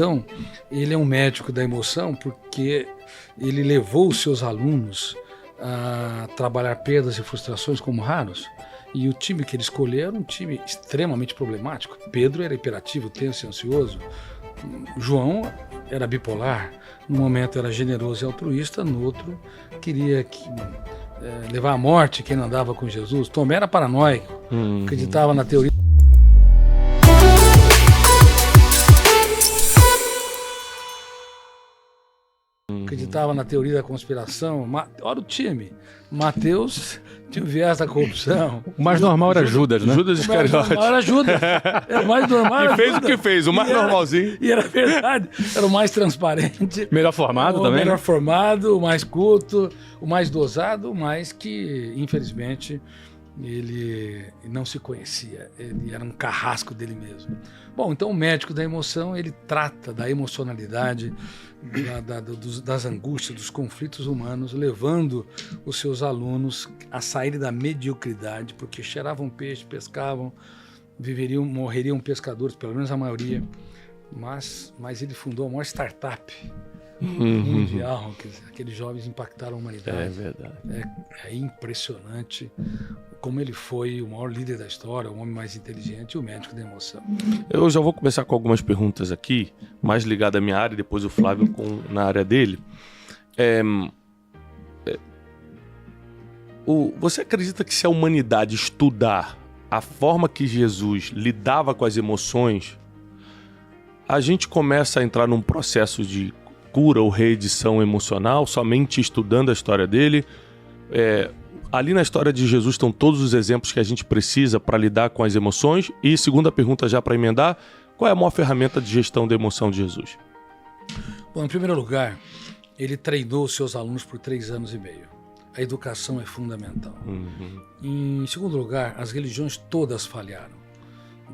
Então, ele é um médico da emoção porque ele levou os seus alunos a trabalhar perdas e frustrações como raros. E o time que ele escolheu era um time extremamente problemático. Pedro era hiperativo, tenso e ansioso. João era bipolar. No momento era generoso e altruísta, no outro queria levar à morte quem não andava com Jesus. Tomé era paranoico, acreditava na teoria. Acreditava na teoria da conspiração. Olha o time. Mateus tinha o viés da corrupção. O mais normal era Judas, né? Judas Iscariote. O mais normal era Judas. Era o mais normal. E fez o que fez, o mais normalzinho. E era verdade. Era o mais transparente. Melhor formado também. O melhor né? formado, o mais culto, o mais dosado, mas que, infelizmente, ele não se conhecia. Ele era um carrasco dele mesmo. Bom, então o médico da emoção, ele trata da emocionalidade, das angústias, dos conflitos humanos, levando os seus alunos a saírem da mediocridade, porque cheiravam peixe, pescavam, morreriam pescadores, pelo menos a maioria, mas ele fundou a maior startup mundial, aqueles jovens impactaram a humanidade. É verdade. É impressionante como ele foi o maior líder da história, o homem mais inteligente e o médico da emoção. Eu já vou começar com algumas perguntas aqui, mais ligadas à minha área, e depois o Flávio na área dele. Você acredita que se a humanidade estudar a forma que Jesus lidava com as emoções, a gente começa a entrar num processo de cura ou reedição emocional, somente estudando a história dele? Ali na história de Jesus estão todos os exemplos que a gente precisa para lidar com as emoções. E segunda pergunta já para emendar, qual é a maior ferramenta de gestão da emoção de Jesus? Bom, em primeiro lugar, ele treinou os seus alunos por 3 anos e meio. A educação é fundamental. Em segundo lugar, as religiões todas falharam.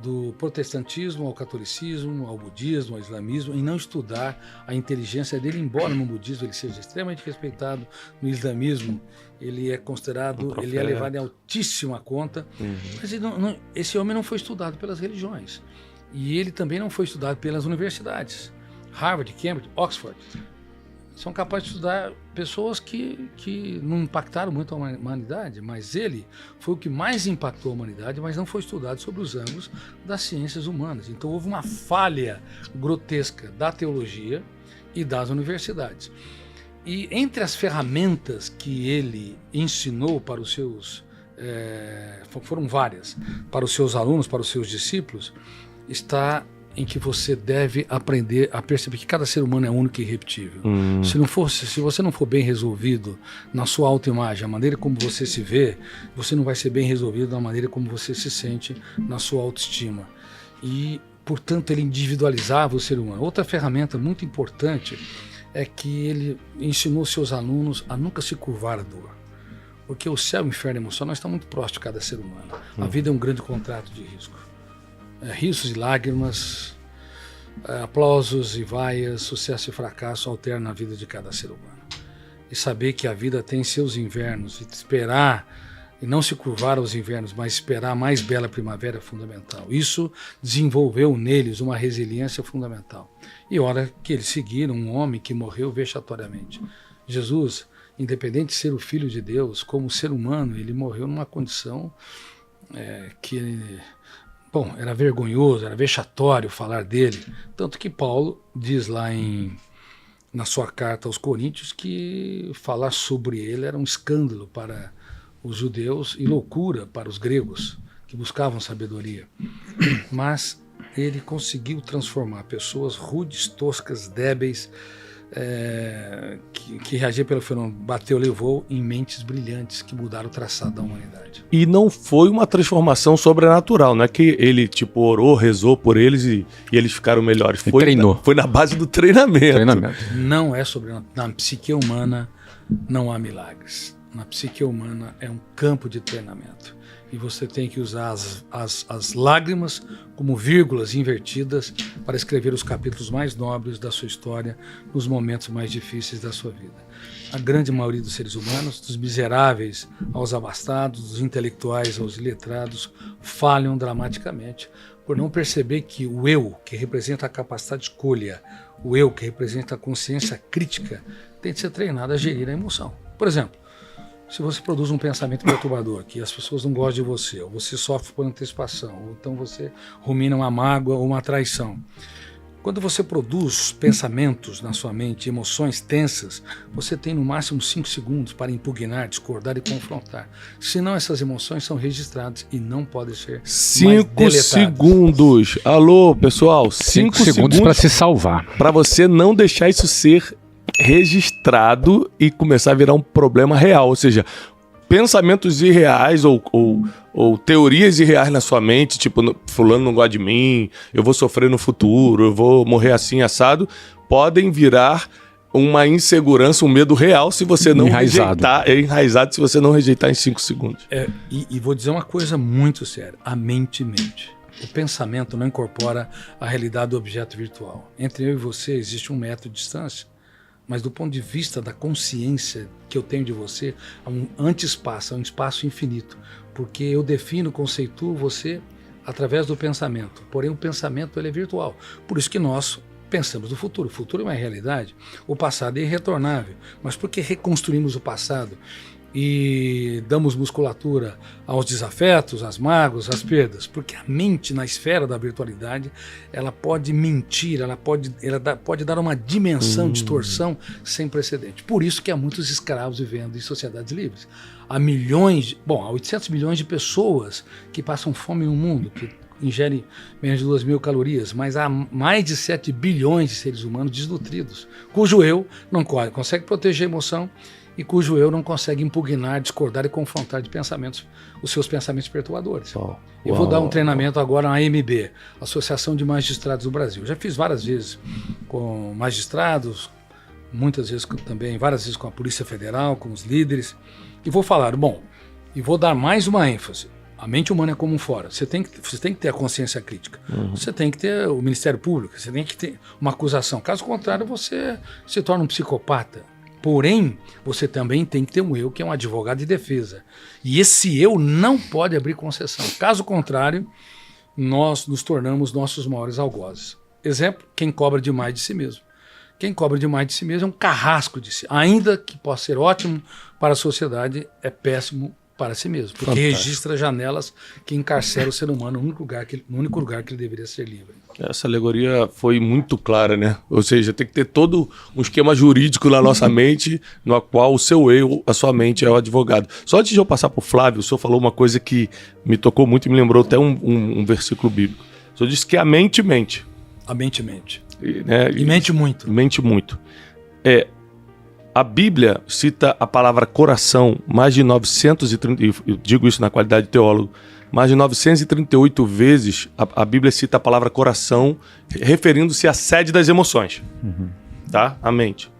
Do protestantismo ao catolicismo, ao budismo, ao islamismo, em não estudar a inteligência dele, embora no budismo ele seja extremamente respeitado, no islamismo ele é considerado, ele é levado em altíssima conta, mas esse homem não foi estudado pelas religiões. E ele também não foi estudado pelas universidades. Harvard, Cambridge, Oxford são capazes de estudar pessoas que não impactaram muito a humanidade, mas ele foi o que mais impactou a humanidade, mas não foi estudado sobre os ângulos das ciências humanas. Então houve uma falha grotesca da teologia e das universidades. E entre as ferramentas que ele ensinou para os seus, foram várias, para os seus alunos, para os seus discípulos, está em que você deve aprender a perceber que cada ser humano é único e irrepetível. Se você não for bem resolvido na sua autoimagem, a maneira como você se vê, você não vai ser bem resolvido na maneira como você se sente na sua autoestima. E, portanto, ele individualizava o ser humano. Outra ferramenta muito importante é que ele ensinou seus alunos a nunca se curvar à dor. Porque o céu e o inferno emocional estão muito próximos de cada ser humano. A vida é um grande contrato de risco. Risos e lágrimas, aplausos e vaias, sucesso e fracasso alternam a vida de cada ser humano. E saber que a vida tem seus invernos, e esperar, e não se curvar aos invernos, mas esperar a mais bela primavera é fundamental. Isso desenvolveu neles uma resiliência fundamental. E hora que eles seguiram um homem que morreu vexatoriamente. Jesus, independente de ser o Filho de Deus, como ser humano, ele morreu numa condição Bom, era vergonhoso, era vexatório falar dele. Tanto que Paulo diz lá na sua carta aos Coríntios que falar sobre ele era um escândalo para os judeus e loucura para os gregos, que buscavam sabedoria. Mas ele conseguiu transformar pessoas rudes, toscas, débeis, que reagiam pelo fenômeno, bateu, levou, em mentes brilhantes que mudaram o traçado da humanidade. E não foi uma transformação sobrenatural, não é que ele orou, rezou por eles e eles ficaram melhores. Treinou. Foi na base do treinamento. Não é sobrenatural. Na psique humana não há milagres. Na psique humana é um campo de treinamento. E você tem que usar as lágrimas como vírgulas invertidas para escrever os capítulos mais nobres da sua história nos momentos mais difíceis da sua vida. A grande maioria dos seres humanos, dos miseráveis aos abastados, dos intelectuais aos iletrados, falham dramaticamente por não perceber que o eu, que representa a capacidade de escolha, o eu, que representa a consciência crítica, tem de ser treinado a gerir a emoção. Por exemplo, se você produz um pensamento perturbador, que as pessoas não gostam de você, ou você sofre por antecipação, ou então você rumina uma mágoa ou uma traição. Quando você produz pensamentos na sua mente, emoções tensas, você tem no máximo 5 segundos para impugnar, discordar e confrontar. Senão essas emoções são registradas e não podem ser 5 segundos. Alô, pessoal, 5 segundos para se salvar. Para você não deixar isso ser registrado e começar a virar um problema real. Ou seja, pensamentos irreais ou teorias irreais na sua mente, tipo, fulano não gosta de mim, eu vou sofrer no futuro, eu vou morrer assim, assado, podem virar uma insegurança, um medo real se você não rejeitar. É enraizado se você não rejeitar em 5 segundos. E vou dizer uma coisa muito séria. A mente mente. O pensamento não incorpora a realidade do objeto virtual. Entre eu e você existe 1 metro de distância. Mas do ponto de vista da consciência que eu tenho de você, há um anti-espaço, há um espaço infinito. Porque eu defino, conceituo você através do pensamento. Porém, o pensamento ele é virtual. Por isso que nós pensamos no futuro. O futuro é uma realidade. O passado é irretornável. Mas por que reconstruímos o passado e damos musculatura aos desafetos, às mágoas, às perdas? Porque a mente, na esfera da virtualidade, ela pode mentir, ela pode dar uma dimensão, distorção sem precedente. Por isso que há muitos escravos vivendo em sociedades livres. Há 800 milhões de pessoas que passam fome no mundo, que ingerem menos de 2.000 calorias, mas há mais de 7 bilhões de seres humanos desnutridos, cujo eu não consegue proteger a emoção e cujo eu não consegue impugnar, discordar e confrontar de pensamentos, os seus pensamentos perturbadores. Eu vou dar um treinamento agora na AMB, Associação de Magistrados do Brasil. Já fiz várias vezes com magistrados, muitas vezes também, várias vezes com a Polícia Federal, com os líderes, e vou falar, e vou dar mais uma ênfase. A mente humana é como um fora. Você tem que ter a consciência crítica. Você tem que ter o Ministério Público, você tem que ter uma acusação. Caso contrário, você se torna um psicopata. Porém, você também tem que ter um eu que é um advogado de defesa. E esse eu não pode abrir concessão. Caso contrário, nós nos tornamos nossos maiores algozes. Exemplo, quem cobra demais de si mesmo. Quem cobra demais de si mesmo é um carrasco de si. Ainda que possa ser ótimo para a sociedade, é péssimo para si mesmo. Porque registra janelas que encarceram o ser humano no único lugar que ele deveria ser livre. Essa alegoria foi muito clara, né? Ou seja, tem que ter todo um esquema jurídico na nossa mente, no qual o seu eu, a sua mente é o advogado. Só antes de eu passar para o Flávio, o senhor falou uma coisa que me tocou muito e me lembrou até um versículo bíblico. O senhor disse que a mente mente. A mente mente. E mente muito. Mente muito. A Bíblia cita a palavra coração mais de 930, eu digo isso na qualidade de teólogo, mais de 938 vezes a Bíblia cita a palavra coração, referindo-se à sede das emoções, tá? A mente.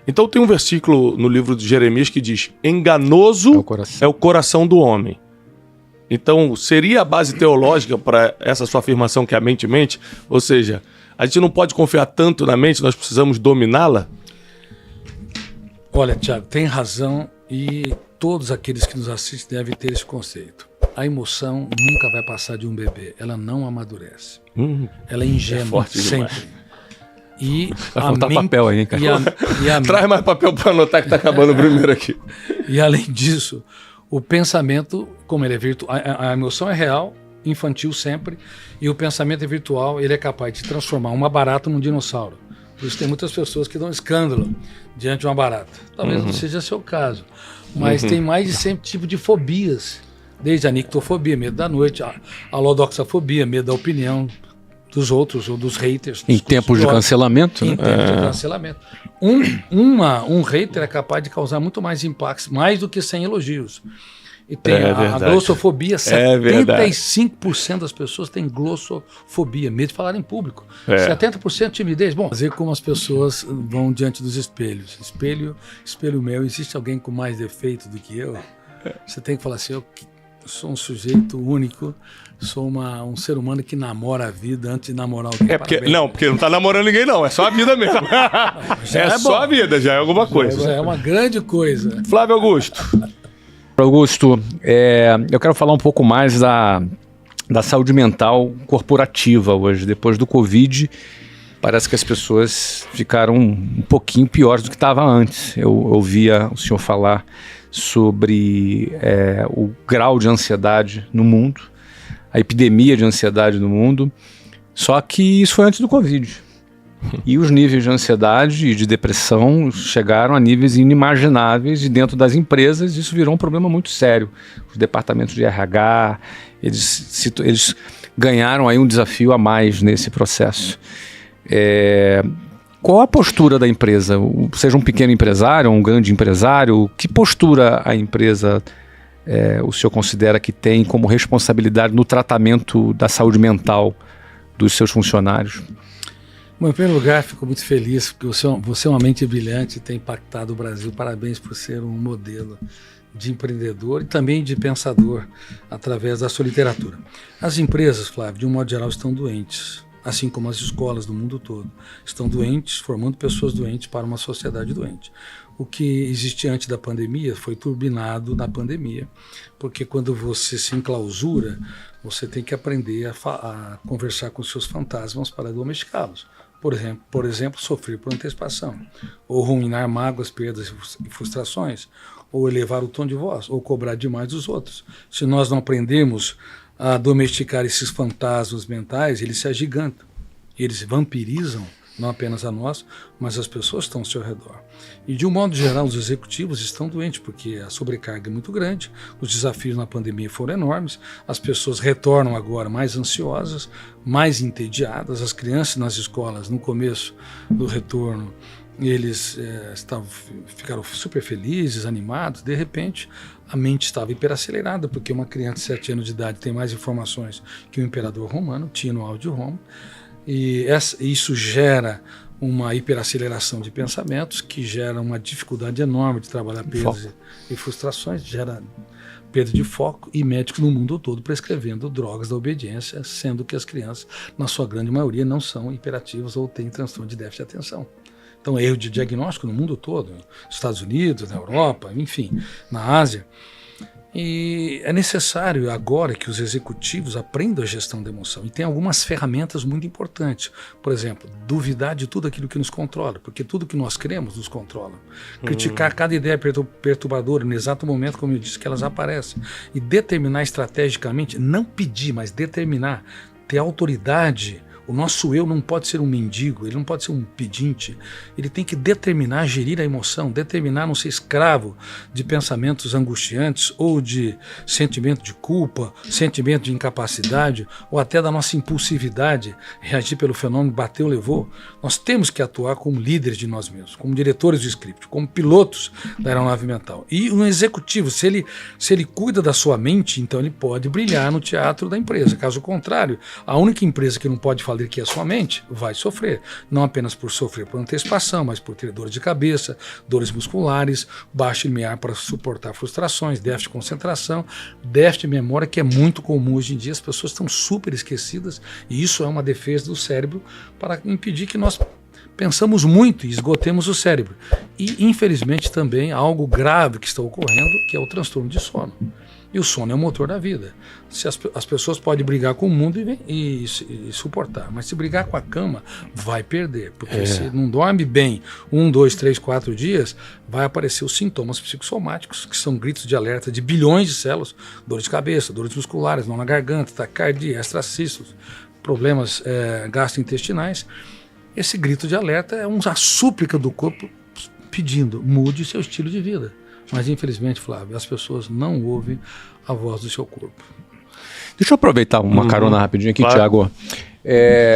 Então tem um versículo no livro de Jeremias que diz, enganoso é o coração do homem. Então seria a base teológica para essa sua afirmação que a mente mente? Ou seja, a gente não pode confiar tanto na mente, nós precisamos dominá-la? Olha, Tiago, tem razão e todos aqueles que nos assistem devem ter esse conceito. A emoção nunca vai passar de um bebê, ela não amadurece. Ela é ingênua sempre. E vai faltar papel aí, hein, cara? Traz mais papel para anotar que está acabando o primeiro aqui. E além disso, o pensamento, como ele é virtual, a emoção é real, infantil sempre, e o pensamento é virtual, ele é capaz de transformar uma barata num dinossauro. Por isso tem muitas pessoas que dão escândalo diante de uma barata. Talvez não seja seu caso, mas tem mais de 100 tipos de fobias. Desde a nictofobia, medo da noite, a lodoxafobia, medo da opinião dos outros ou dos haters. Em tempos de cancelamento? Em tempos de cancelamento. Um hater é capaz de causar muito mais impactos, mais do que 100 elogios. E tem a glossofobia, 75% das pessoas têm glossofobia, medo de falar em público. 70% timidez. Bom, fazer como as pessoas vão diante dos espelhos. Espelho meu, existe alguém com mais defeito do que eu? Você tem que falar assim, eu sou um sujeito único, sou um ser humano que namora a vida antes de namorar alguém. Porque não tá namorando ninguém não, é só a vida mesmo. Só a vida, já é alguma coisa. Já é uma grande coisa. Flávio Augusto. Augusto, eu quero falar um pouco mais da da saúde mental corporativa hoje. Depois do Covid, parece que as pessoas ficaram um pouquinho piores do que estava antes. Eu ouvia o senhor falar sobre o grau de ansiedade no mundo, a epidemia de ansiedade no mundo, só que isso foi antes do Covid. E os níveis de ansiedade e de depressão chegaram a níveis inimagináveis, e dentro das empresas isso virou um problema muito sério. Os departamentos de RH, eles ganharam aí um desafio a mais nesse processo. Qual a postura da empresa? Seja um pequeno empresário ou um grande empresário, que postura a empresa o senhor considera que tem como responsabilidade no tratamento da saúde mental dos seus funcionários? Bom, em primeiro lugar, fico muito feliz porque você é uma mente brilhante e tem impactado o Brasil. Parabéns por ser um modelo de empreendedor e também de pensador através da sua literatura. As empresas, Flávio, de um modo geral, estão doentes, assim como as escolas do mundo todo estão doentes, formando pessoas doentes para uma sociedade doente. O que existia antes da pandemia foi turbinado na pandemia, porque quando você se enclausura, você tem que aprender a conversar com seus fantasmas para domesticá-los. Por exemplo, sofrer por antecipação, ou ruminar mágoas, perdas e frustrações, ou elevar o tom de voz, ou cobrar demais dos outros. Se nós não aprendermos a domesticar esses fantasmas mentais, eles se agigantam, eles vampirizam não apenas a nós, mas as pessoas que estão ao seu redor. E de um modo geral, os executivos estão doentes, porque a sobrecarga é muito grande, os desafios na pandemia foram enormes, as pessoas retornam agora mais ansiosas, mais entediadas, as crianças nas escolas, no começo do retorno, eles ficaram super felizes, animados, de repente a mente estava hiperacelerada, porque uma criança de 7 anos de idade tem mais informações que o imperador romano, Tino Aldio Roma, e isso gera uma hiperaceleração de pensamentos, que gera uma dificuldade enorme de trabalhar perdas e frustrações, gera perda de foco, e médicos no mundo todo prescrevendo drogas da obediência, sendo que as crianças, na sua grande maioria, não são hiperativas ou têm transtorno de déficit de atenção. Então, erro de diagnóstico no mundo todo, nos Estados Unidos, na Europa, enfim, na Ásia. E é necessário agora que os executivos aprendam a gestão da emoção. E tem algumas ferramentas muito importantes. Por exemplo, duvidar de tudo aquilo que nos controla, porque tudo que nós cremos nos controla. Criticar cada ideia perturbadora no exato momento, como eu disse, que elas aparecem. E determinar estrategicamente, não pedir, mas determinar, ter autoridade. O nosso eu não pode ser um mendigo, ele não pode ser um pedinte, ele tem que determinar, gerir a emoção, determinar não ser escravo de pensamentos angustiantes ou de sentimento de culpa, sentimento de incapacidade ou até da nossa impulsividade, reagir pelo fenômeno bateu, levou. Nós temos que atuar como líderes de nós mesmos, como diretores do script, como pilotos da aeronave mental. E um executivo, se ele cuida da sua mente, então ele pode brilhar no teatro da empresa. Caso contrário, a única empresa que não pode falar que a sua mente vai sofrer, não apenas por sofrer por antecipação, mas por ter dores de cabeça, dores musculares, baixo limiar para suportar frustrações, déficit de concentração, déficit de memória, que é muito comum hoje em dia. As pessoas estão super esquecidas, e isso é uma defesa do cérebro para impedir que nós pensamos muito e esgotemos o cérebro. E, infelizmente, também há algo grave que está ocorrendo, que é o transtorno de sono. E o sono é o motor da vida. As pessoas podem brigar com o mundo e suportar, mas se brigar com a cama, vai perder. Porque se não dorme bem 1, 2, 3, 4 dias, vai aparecer os sintomas psicossomáticos, que são gritos de alerta de bilhões de células, dores de cabeça, dores musculares, nó na garganta, taquicardia, extracístolos, problemas gastrointestinais. Esse grito de alerta é uma súplica do corpo pedindo, mude seu estilo de vida. Mas, infelizmente, Flávio, as pessoas não ouvem a voz do seu corpo. Deixa eu aproveitar uma carona rapidinho aqui, claro. Tiago.